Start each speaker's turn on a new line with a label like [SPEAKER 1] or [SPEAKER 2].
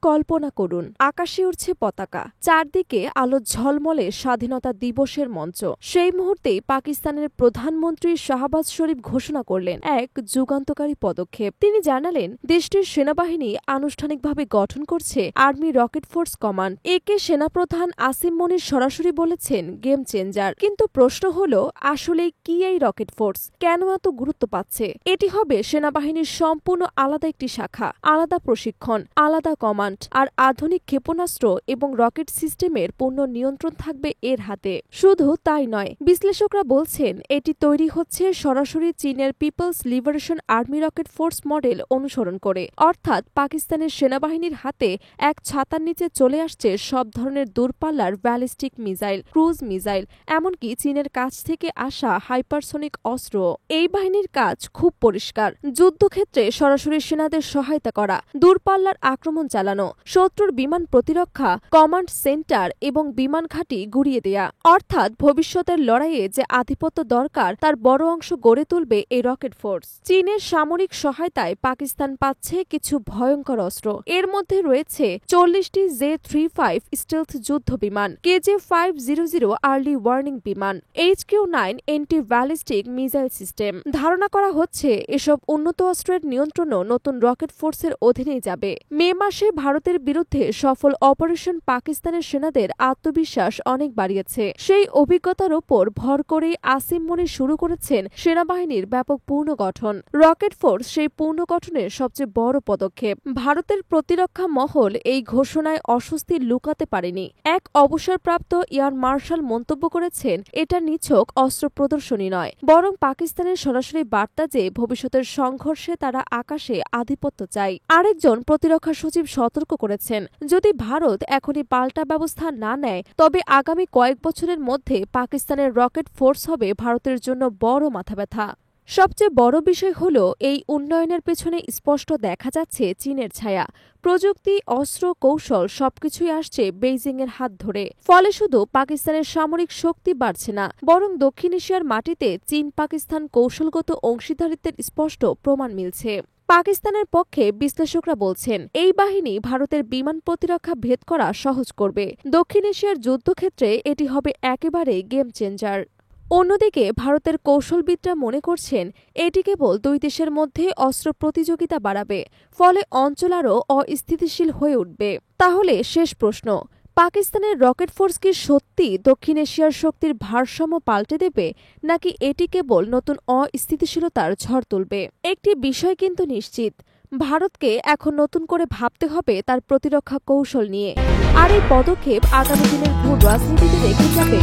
[SPEAKER 1] কল্পনা করুন, আকাশে উড়ছে পতাকা, চারদিকে আলো ঝলমলে স্বাধীনতা দিবসের মঞ্চ। সেই মুহূর্তেই পাকিস্তানের প্রধানমন্ত্রী শাহবাজ শরীফ ঘোষণা করলেন এক যুগান্তকারী পদক্ষেপ। তিনি জানালেন, দেশটির সেনাবাহিনী আনুষ্ঠানিকভাবে গঠন করছে আর্মি রকেট ফোর্স কমান্ড। একে সেনাপ্রধান আসিম মনির সরাসরি বলেছেন গেম চেঞ্জার। কিন্তু প্রশ্ন হলো, আসলে কি এই রকেট ফোর্স? কেন এত গুরুত্ব পাচ্ছে? এটি হবে সেনাবাহিনীর সম্পূর্ণ আলাদা একটি শাখা, আলাদা প্রশিক্ষণ, আলাদা কমান্ড আর আধুনিক ক্ষেপণাস্ত্র এবং রকেট সিস্টেমের পূর্ণ নিয়ন্ত্রণ থাকবে এর হাতে। শুধু তাই নয়, বিশ্লেষকরা বলছেন এটি তৈরি হচ্ছে সরাসরি চীনের People's Liberation Army rocket force model অনুসরণ করে। অর্থাৎ পাকিস্তানের সেনাবাহিনীর হাতে এক ছাতার নিচে চলে আসছে সব ধরনের দূরপাল্লার ব্যালিস্টিক মিসাইল, ক্রুজ মিসাইল, এমনকি চীনের কাছ থেকে আসা হাইপারসনিক অস্ত্র। এই বাহিনীর কাজ খুব পরিষ্কার: যুদ্ধক্ষেত্রে সরাসরি সেনাদের সহায়তা করা, দূরপাল্লার আক্রমণ চালানো, শত্রুর বিমান প্রতিরক্ষা, কমান্ড সেন্টার এবং বিমান ঘাঁটি গুড়িয়ে দেয়া। অর্থাৎ ভবিষ্যতের লড়াইয়ে যে আধিপত্য দরকার তার বড় অংশ গড়ে তুলবে এই রকেট ফোর্স। চীনের সামরিক সহায়তায় পাকিস্তান পাচ্ছে কিছু ভয়ঙ্কর অস্ত্র। এর মধ্যে রয়েছে 40টি J-35 স্টেলথ যুদ্ধ বিমান, KJ-500 আর্লি ওয়ার্নিং বিমান, HQ-9 anti ballistic missile system. ধারণা করা হচ্ছে এসব উন্নত অস্ত্রের নিয়ন্ত্রণও নতুন রকেট ফোর্সের অধীনেই যাবে। মে মাসে ভারতের বিরুদ্ধে সফল অপারেশন পাকিস্তানের সেনাদের আত্মবিশ্বাস অনেক বাড়িয়েছে। সেই অভিজ্ঞতার ওপর ভর করেই আসিম মনি শুরু করেছেন সেনাবাহিনীর ব্যাপক পুনর্গঠন। রকেট ফোর্স সেই পুনর্গঠনের সবচেয়ে বড় পদক্ষেপ। ভারতের প্রতিরক্ষা মহল এই ঘোষণায় অস্বস্তি লুকাতে পারেনি। এক অবসরপ্রাপ্ত এয়ার মার্শাল মন্তব্য করেছেন, এটা নিছক অস্ত্র প্রদর্শনী নয়, বরং পাকিস্তানের সরাসরি বার্তা যে ভবিষ্যতের সংঘর্ষে তারা আকাশে আধিপত্য চায়। আরেকজন প্রতিরক্ষা সচিব সতর্ক করেছেন, যদি ভারত এখনই পাল্টা ব্যবস্থা না নেয় তবে আগামী কয়েক বছরের মধ্যে পাকিস্তানের রকেট ফোর্স হবে ভারতের জন্য বড় মাথাব্যথা। সবচেয়ে বড় বিষয় হল, এই উন্নয়নের পেছনে স্পষ্ট দেখা যাচ্ছে চীনের ছায়া। প্রযুক্তি, অস্ত্র, কৌশল সবকিছুই আসছে বেইজিংয়ের হাত ধরে। ফলে শুধু পাকিস্তানের সামরিক শক্তি বাড়ছে না, বরং দক্ষিণ এশিয়ার মাটিতে চীন পাকিস্তান কৌশলগত অংশীদারিত্বের স্পষ্ট প্রমাণ মিলছে। পাকিস্তানের পক্ষে বিশ্লেষকরা বলছেন, এই বাহিনী ভারতের বিমান প্রতিরক্ষা ভেদ করা সহজ করবে। দক্ষিণ এশিয়ার যুদ্ধক্ষেত্রে এটি হবে একেবারে গেম চেঞ্জার। অন্যদিকে ভারতের কৌশলবিদরা মনে করছেন, এটি কেবল দুই দেশের মধ্যে অস্ত্র প্রতিযোগিতা বাড়াবে, ফলে অঞ্চল আরও অস্থিতিশীল হয়ে উঠবে। তাহলে শেষ প্রশ্ন, পাকিস্তানের রকেট ফোর্স কি সত্যি দক্ষিণ এশিয়ার শক্তির ভারসাম্য পাল্টে দেবে, নাকি এটি কেবল নতুন অস্থিতিশীলতার ঝড় তুলবে? একটি বিষয় কিন্তু নিশ্চিত, ভারতকে এখন নতুন করে ভাবতে হবে তার প্রতিরক্ষা কৌশল নিয়ে। আর এই পদক্ষেপ আগামী দিনের ভূ রাজনীতিতে রেখে যাবে